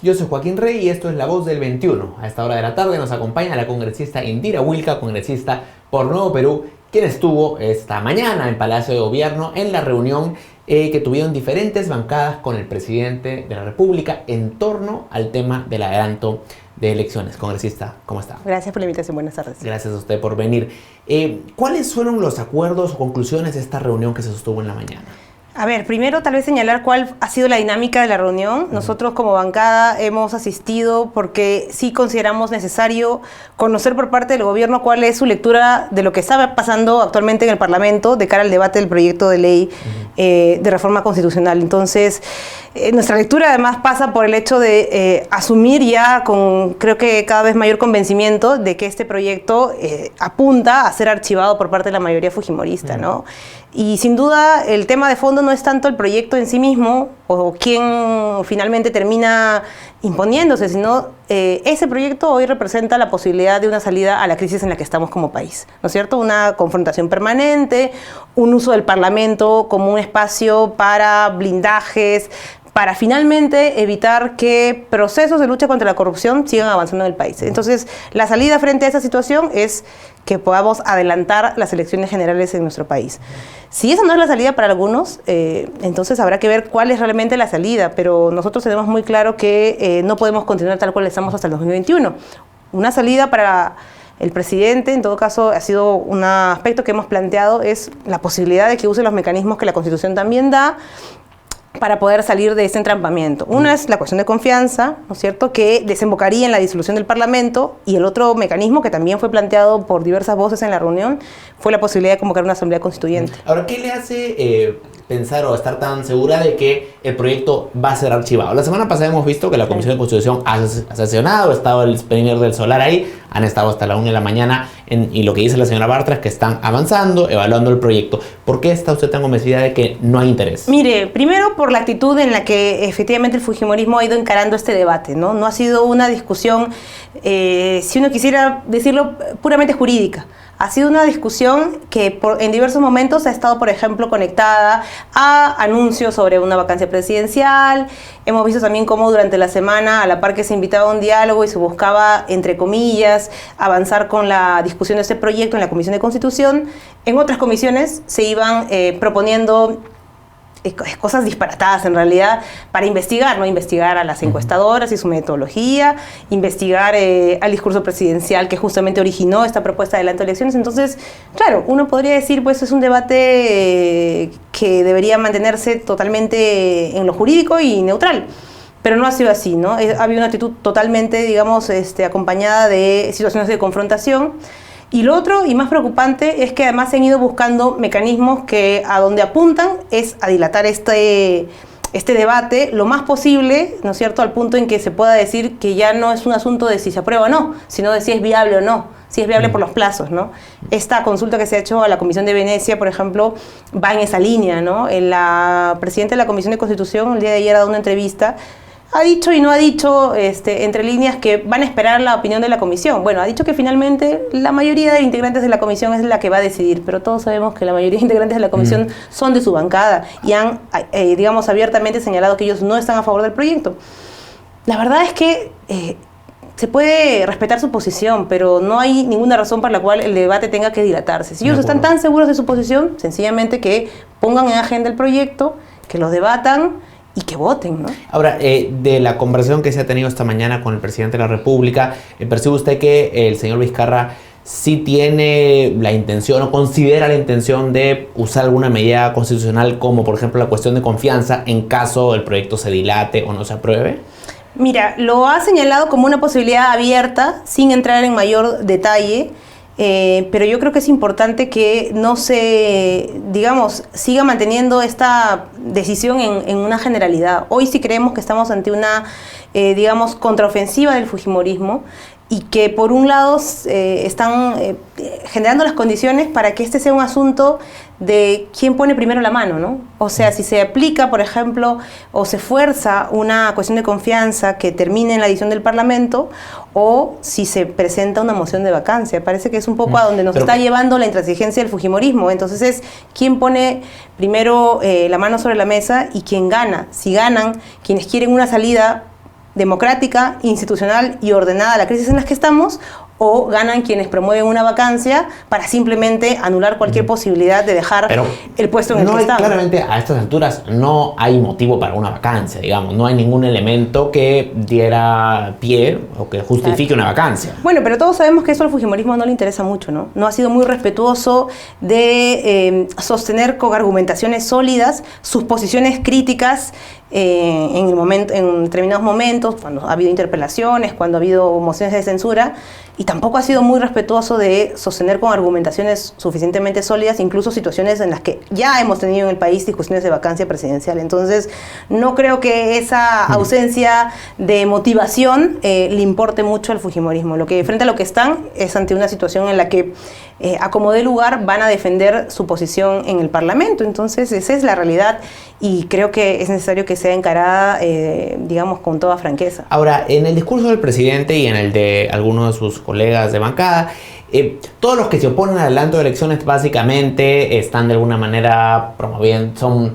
Yo soy Joaquín Rey y esto es La Voz del 21. A esta hora de la tarde nos acompaña la congresista Indira Wilca, congresista por Nuevo Perú, quien estuvo esta mañana en Palacio de Gobierno en la reunión que tuvieron diferentes bancadas con el presidente de la República en torno al tema del adelanto de elecciones. Congresista, ¿cómo está? Gracias por la invitación, buenas tardes. Gracias a usted por venir. ¿Cuáles fueron los acuerdos o conclusiones de esta reunión que se sostuvo en la mañana? A ver, primero tal vez señalar cuál ha sido la dinámica de la reunión. Nosotros como bancada hemos asistido porque sí consideramos necesario conocer por parte del gobierno cuál es su lectura de lo que está pasando actualmente en el Parlamento de cara al debate del proyecto de ley de reforma constitucional. Entonces, nuestra lectura además pasa por el hecho de asumir ya con creo que cada vez mayor convencimiento de que este proyecto apunta a ser archivado por parte de la mayoría fujimorista, ¿no? Y sin duda el tema de fondo no es tanto el proyecto en sí mismo o quién finalmente termina imponiéndose, sino ese proyecto hoy representa la posibilidad de una salida a la crisis en la que estamos como país, ¿no es cierto? Una confrontación permanente, un uso del Parlamento como un espacio para blindajes, para finalmente evitar que procesos de lucha contra la corrupción sigan avanzando en el país. Entonces, la salida frente a esa situación es que podamos adelantar las elecciones generales en nuestro país. Si esa no es la salida para algunos, entonces habrá que ver cuál es realmente la salida, pero nosotros tenemos muy claro que no podemos continuar tal cual estamos hasta el 2021. Una salida para el presidente, en todo caso, ha sido un aspecto que hemos planteado, es la posibilidad de que use los mecanismos que la Constitución también da, para poder salir de ese entrampamiento. Una es la cuestión de confianza, ¿no es cierto?, que desembocaría en la disolución del Parlamento, y el otro mecanismo que también fue planteado por diversas voces en la reunión fue la posibilidad de convocar una asamblea constituyente. Ahora, ¿qué le hace pensar o estar tan segura de que el proyecto va a ser archivado? La semana pasada hemos visto que la Comisión de Constitución ha sesionado, ha estado el Premier del Solar ahí, han estado hasta la 1 de la mañana, y lo que dice la señora Bartra es que están avanzando, evaluando el proyecto. ¿Por qué está usted tan convencida de que no hay interés? Mire, primero por la actitud en la que efectivamente el fujimorismo ha ido encarando este debate, ¿no? No ha sido una discusión, si uno quisiera decirlo, puramente jurídica. Ha sido una discusión que en diversos momentos ha estado, por ejemplo, conectada a anuncios sobre una vacancia presidencial. Hemos visto también cómo durante la semana, a la par que se invitaba a un diálogo y se buscaba, entre comillas, avanzar con la discusión de este proyecto en la Comisión de Constitución, en otras comisiones se iban proponiendo cosas disparatadas en realidad para investigar, ¿no? Investigar a las encuestadoras y su metodología, investigar al discurso presidencial que justamente originó esta propuesta de adelanto de elecciones. Entonces, claro, uno podría decir, pues es un debate que debería mantenerse totalmente en lo jurídico y neutral. Pero no ha sido así, ¿no? Ha habido una actitud totalmente, digamos, acompañada de situaciones de confrontación. Y lo otro, y más preocupante, es que además se han ido buscando mecanismos que a donde apuntan es a dilatar este debate lo más posible, ¿no es cierto?, al punto en que se pueda decir que ya no es un asunto de si se aprueba o no, sino de si es viable o no, si es viable por los plazos, ¿no? Esta consulta que se ha hecho a la Comisión de Venecia, por ejemplo, va en esa línea, ¿no? La presidenta de la Comisión de Constitución el día de ayer ha dado una entrevista. Ha dicho y no ha dicho, entre líneas, que van a esperar la opinión de la comisión. Bueno, ha dicho que finalmente la mayoría de integrantes de la comisión es la que va a decidir, pero todos sabemos que la mayoría de integrantes de la comisión son de su bancada y han, digamos, abiertamente señalado que ellos no están a favor del proyecto. La verdad es que se puede respetar su posición, pero no hay ninguna razón por la cual el debate tenga que dilatarse. Si ellos están tan seguros de su posición, sencillamente que pongan en agenda el proyecto, que lo debatan y que voten, ¿no? Ahora, de la conversación que se ha tenido esta mañana con el presidente de la República, ¿percibe usted que el señor Vizcarra sí tiene la intención o considera la intención de usar alguna medida constitucional como, por ejemplo, la cuestión de confianza en caso el proyecto se dilate o no se apruebe? Mira, lo ha señalado como una posibilidad abierta, sin entrar en mayor detalle, pero yo creo que es importante que no se, digamos, siga manteniendo esta decisión en una generalidad. Hoy sí creemos que estamos ante una, digamos, contraofensiva del fujimorismo y que por un lado están generando las condiciones para que este sea un asunto de quién pone primero la mano, ¿no? O sea, si se aplica, por ejemplo, o se fuerza una cuestión de confianza que termine en la edición del Parlamento, o si se presenta una moción de vacancia. Parece que es un poco a donde nos está llevando la intransigencia del fujimorismo. Entonces es quién pone primero la mano sobre la mesa y quién gana. Si ganan quienes quieren una salida democrática, institucional y ordenada la crisis en la que estamos, o ganan quienes promueven una vacancia para simplemente anular cualquier posibilidad de dejar el puesto en el que estamos. Claramente a estas alturas no hay motivo para una vacancia, digamos, no hay ningún elemento que diera pie o que justifique una vacancia. Bueno, pero todos sabemos que eso al fujimorismo no le interesa mucho, ¿no? No ha sido muy respetuoso de sostener con argumentaciones sólidas sus posiciones críticas en determinados momentos, cuando ha habido interpelaciones, cuando ha habido mociones de censura, y tampoco ha sido muy respetuoso de sostener con argumentaciones suficientemente sólidas incluso situaciones en las que ya hemos tenido en el país discusiones de vacancia presidencial. Entonces, no creo que esa ausencia de motivación le importe mucho al fujimorismo. Frente a lo que están es ante una situación en la que a como dé lugar van a defender su posición en el Parlamento. Entonces, esa es la realidad y creo que es necesario que sea encarada, digamos, con toda franqueza. Ahora, en el discurso del presidente y en el de algunos de sus colegas de bancada, todos los que se oponen al adelanto de elecciones básicamente están de alguna manera promoviendo, son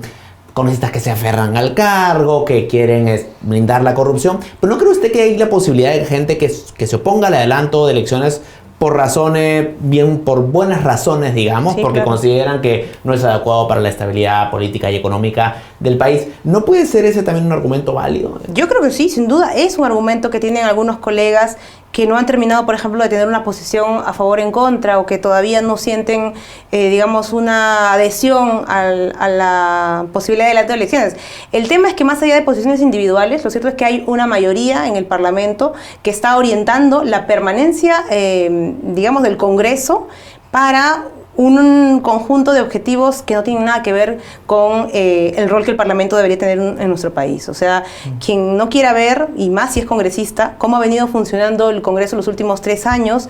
congresistas que se aferran al cargo, que quieren blindar la corrupción, pero ¿no cree usted que hay la posibilidad de gente que se oponga al adelanto de elecciones por razones, bien por buenas razones, digamos, sí, porque claro, consideran que no es adecuado para la estabilidad política y económica del país? ¿No puede ser ese también un argumento válido? Yo creo que sí, sin duda es un argumento que tienen algunos colegas que no han terminado, por ejemplo, de tener una posición a favor o en contra, o que todavía no sienten, digamos, una adhesión a la posibilidad de adelanto de elecciones. El tema es que más allá de posiciones individuales, lo cierto es que hay una mayoría en el Parlamento que está orientando la permanencia, digamos, del Congreso para un conjunto de objetivos que no tienen nada que ver con el rol que el Parlamento debería tener en nuestro país. O sea, quien no quiera ver, y más si es congresista, cómo ha venido funcionando el Congreso los últimos 3 años,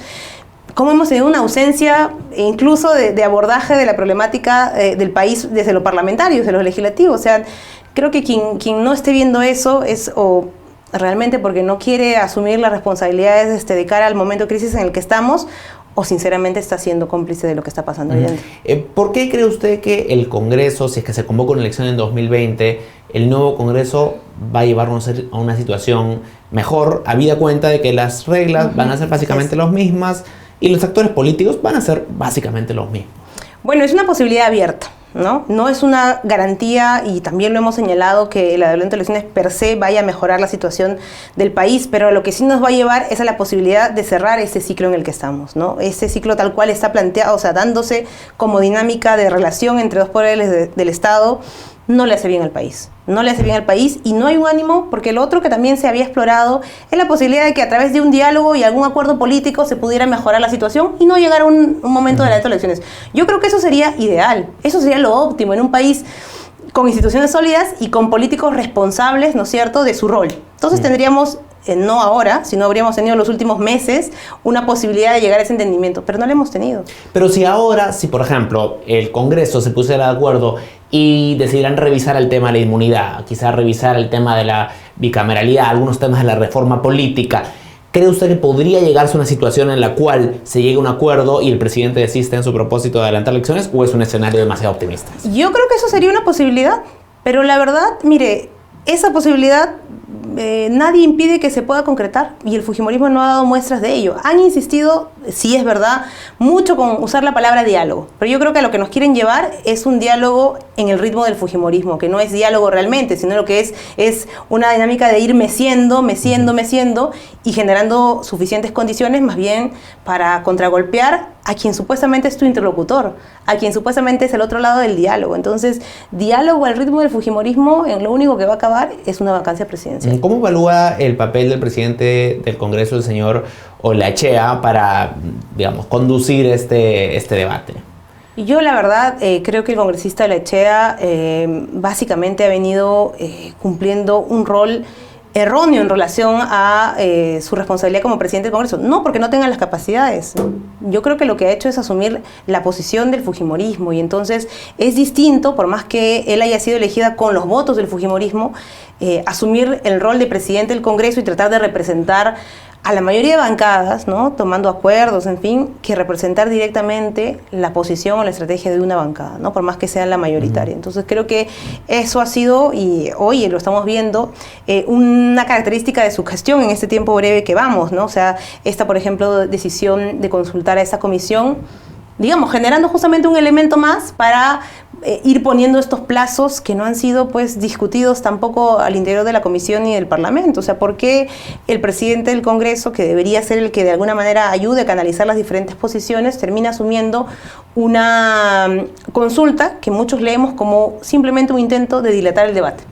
cómo hemos tenido una ausencia incluso de abordaje de la problemática del país desde lo parlamentario, desde lo legislativo. O sea, creo que quien no esté viendo eso es o realmente porque no quiere asumir las responsabilidades de cara al momento de crisis en el que estamos, o sinceramente está siendo cómplice de lo que está pasando hoy en día. ¿Por qué cree usted que el Congreso, si es que se convoca una elección en 2020, el nuevo Congreso va a llevarnos a una situación mejor, habida cuenta de que las reglas van a ser básicamente las mismas y los actores políticos van a ser básicamente los mismos? Bueno, es una posibilidad abierta, ¿no? No es una garantía, y también lo hemos señalado, que el adelanto de elecciones per se vaya a mejorar la situación del país, pero lo que sí nos va a llevar es a la posibilidad de cerrar ese ciclo en el que estamos, ¿no? Ese ciclo tal cual está planteado, o sea, dándose como dinámica de relación entre dos poderes del Estado, no le hace bien al país. No le hace bien al país y no hay un ánimo, porque lo otro que también se había explorado es la posibilidad de que a través de un diálogo y algún acuerdo político se pudiera mejorar la situación y no llegar a un momento de adelanto de elecciones. Yo creo que eso sería ideal, eso sería lo óptimo en un país con instituciones sólidas y con políticos responsables, ¿no es cierto?, de su rol. Entonces tendríamos, no ahora, sino habríamos tenido los últimos meses una posibilidad de llegar a ese entendimiento, pero no lo hemos tenido. Pero si ahora, si por ejemplo el Congreso se pusiera de acuerdo y decidieran revisar el tema de la inmunidad, quizás revisar el tema de la bicameralidad, algunos temas de la reforma política, ¿cree usted que podría llegarse a una situación en la cual se llegue a un acuerdo y el presidente desista en su propósito de adelantar elecciones, o es un escenario demasiado optimista? Yo creo que eso sería una posibilidad, pero la verdad, mire, esa posibilidad nadie impide que se pueda concretar, y el fujimorismo no ha dado muestras de ello. Han insistido, sí es verdad, mucho con usar la palabra diálogo, pero yo creo que a lo que nos quieren llevar es un diálogo en el ritmo del fujimorismo, que no es diálogo realmente, sino lo que es una dinámica de ir meciendo y generando suficientes condiciones más bien para contragolpear a quien supuestamente es tu interlocutor, a quien supuestamente es el otro lado del diálogo. Entonces, diálogo al ritmo del fujimorismo, en lo único que va a acabar es una vacancia presidencial. ¿Cómo evalúa el papel del presidente del Congreso, el señor Olachea, para, digamos, conducir este debate? Yo la verdad creo que el congresista Olachea básicamente ha venido cumpliendo un rol erróneo en relación a su responsabilidad como presidente del Congreso. No porque no tenga las capacidades. Yo creo que lo que ha hecho es asumir la posición del fujimorismo, y entonces es distinto, por más que él haya sido elegida con los votos del fujimorismo, asumir el rol de presidente del Congreso y tratar de representar a la mayoría de bancadas, ¿no? Tomando acuerdos, en fin, que representar directamente la posición o la estrategia de una bancada, ¿no? Por más que sea la mayoritaria. Entonces creo que eso ha sido, y hoy lo estamos viendo, una característica de su gestión en este tiempo breve que vamos, ¿no? O sea, esta, por ejemplo, decisión de consultar a esa comisión, digamos, generando justamente un elemento más para ir poniendo estos plazos que no han sido pues discutidos tampoco al interior de la comisión ni del Parlamento. O sea, ¿por qué el presidente del Congreso, que debería ser el que de alguna manera ayude a canalizar las diferentes posiciones, termina asumiendo una consulta que muchos leemos como simplemente un intento de dilatar el debate?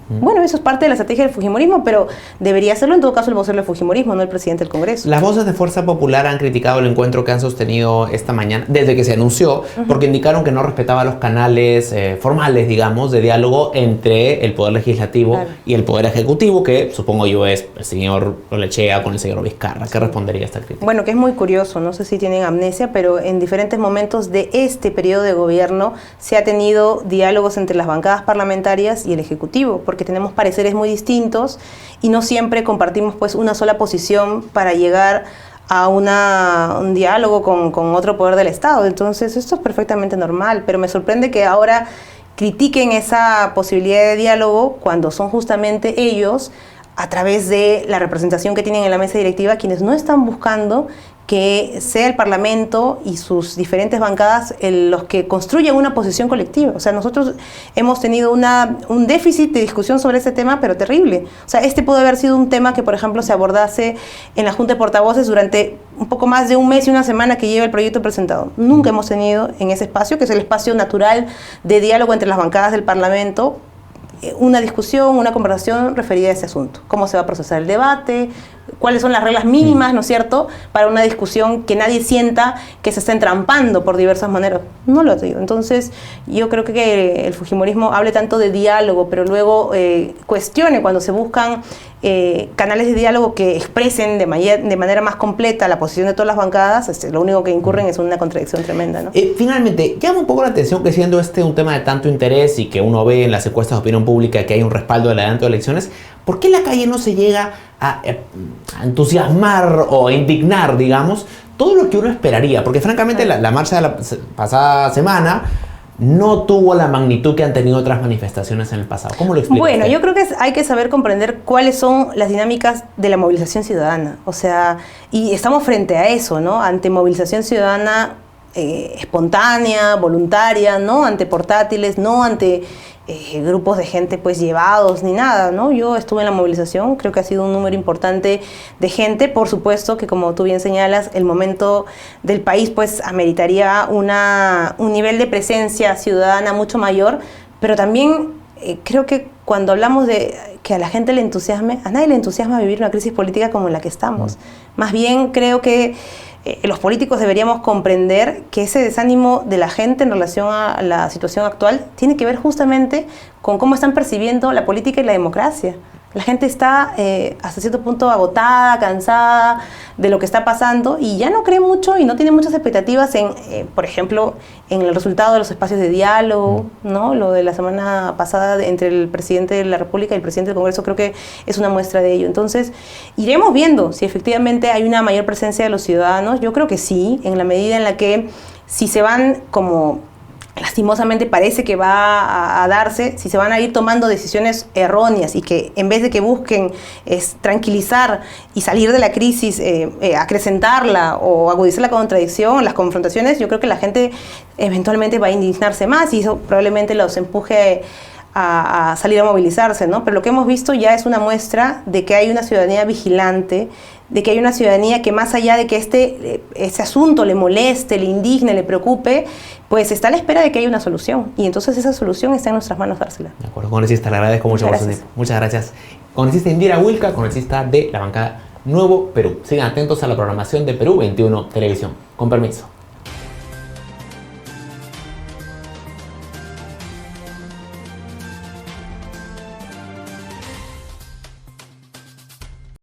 Bueno, eso es parte de la estrategia del fujimorismo, pero debería hacerlo en todo caso el vocero del fujimorismo, no el presidente del Congreso. Las voces de Fuerza Popular han criticado el encuentro que han sostenido esta mañana, desde que se anunció, porque indicaron que no respetaba los canales formales, digamos, de diálogo entre el Poder Legislativo y el Poder Ejecutivo, que supongo yo es el señor Olechea con el señor Vizcarra. ¿Qué respondería a esta crítica? Bueno, que es muy curioso, no sé si tienen amnesia, pero en diferentes momentos de este periodo de gobierno se ha tenido diálogos entre las bancadas parlamentarias y el Ejecutivo, porque tenemos pareceres muy distintos y no siempre compartimos pues una sola posición para llegar a un diálogo con otro poder del Estado. Entonces esto es perfectamente normal, pero me sorprende que ahora critiquen esa posibilidad de diálogo cuando son justamente ellos, a través de la representación que tienen en la mesa directiva, quienes no están buscando que sea el Parlamento y sus diferentes bancadas los que construyan una posición colectiva. O sea, nosotros hemos tenido un déficit de discusión sobre ese tema, pero terrible. O sea, este pudo haber sido un tema que, por ejemplo, se abordase en la Junta de Portavoces durante un poco más de un mes y una semana que lleva el proyecto presentado. Nunca hemos tenido en ese espacio, que es el espacio natural de diálogo entre las bancadas del Parlamento, una discusión, una conversación referida a ese asunto. ¿Cómo se va a procesar el debate? ¿Cuáles son las reglas mínimas, ¿no es cierto?, para una discusión que nadie sienta que se está entrampando por diversas maneras. No lo ha tenido. Entonces, yo creo que el fujimorismo hable tanto de diálogo, pero luego cuestione cuando se buscan canales de diálogo que expresen de manera más completa la posición de todas las bancadas. Lo único que incurren es una contradicción tremenda, ¿no? Finalmente, llama un poco la atención que siendo un tema de tanto interés y que uno ve en las encuestas de opinión pública que hay un respaldo del adelanto de elecciones, ¿por qué la calle no se llega a entusiasmar o a indignar, digamos, todo lo que uno esperaría? Porque francamente la marcha de la pasada semana no tuvo la magnitud que han tenido otras manifestaciones en el pasado. ¿Cómo lo explica Bueno, usted? yo creo que hay que saber comprender cuáles son las dinámicas de la movilización ciudadana. O sea, y estamos frente a eso, ¿no? Ante movilización ciudadana espontánea, voluntaria, no ante portátiles, no ante grupos de gente pues llevados ni nada, ¿no? Yo estuve en la movilización, creo que ha sido un número importante de gente. Por supuesto que, como tú bien señalas, el momento del país pues ameritaría un nivel de presencia ciudadana mucho mayor, pero también creo que cuando hablamos de que a la gente le entusiasme, a nadie le entusiasma vivir una crisis política como en la que estamos. Más bien creo que los políticos deberíamos comprender que ese desánimo de la gente en relación a la situación actual tiene que ver justamente con cómo están percibiendo la política y la democracia. La gente está hasta cierto punto agotada, cansada de lo que está pasando y ya no cree mucho y no tiene muchas expectativas en, por ejemplo, en el resultado de los espacios de diálogo, ¿no? Lo de la semana pasada entre el presidente de la República y el presidente del Congreso creo que es una muestra de ello. Entonces, iremos viendo si efectivamente hay una mayor presencia de los ciudadanos. Yo creo que sí, en la medida en la que si se van como lastimosamente parece que va a darse, si se van a ir tomando decisiones erróneas y que en vez de que busquen tranquilizar y salir de la crisis, acrecentarla o agudizar la contradicción, las confrontaciones, yo creo que la gente eventualmente va a indignarse más y eso probablemente los empuje a salir a movilizarse, ¿no? Pero lo que hemos visto ya es una muestra de que hay una ciudadanía vigilante, de que hay una ciudadanía que más allá de que este asunto le moleste, le indigne, le preocupe, pues está a la espera de que haya una solución. Y entonces esa solución está en nuestras manos dársela. De acuerdo, congresista, le agradezco mucho por su tiempo. Muchas gracias. Congresista Indira Wilca, congresista de la bancada Nuevo Perú. Sigan atentos a la programación de Perú 21 Televisión. Con permiso.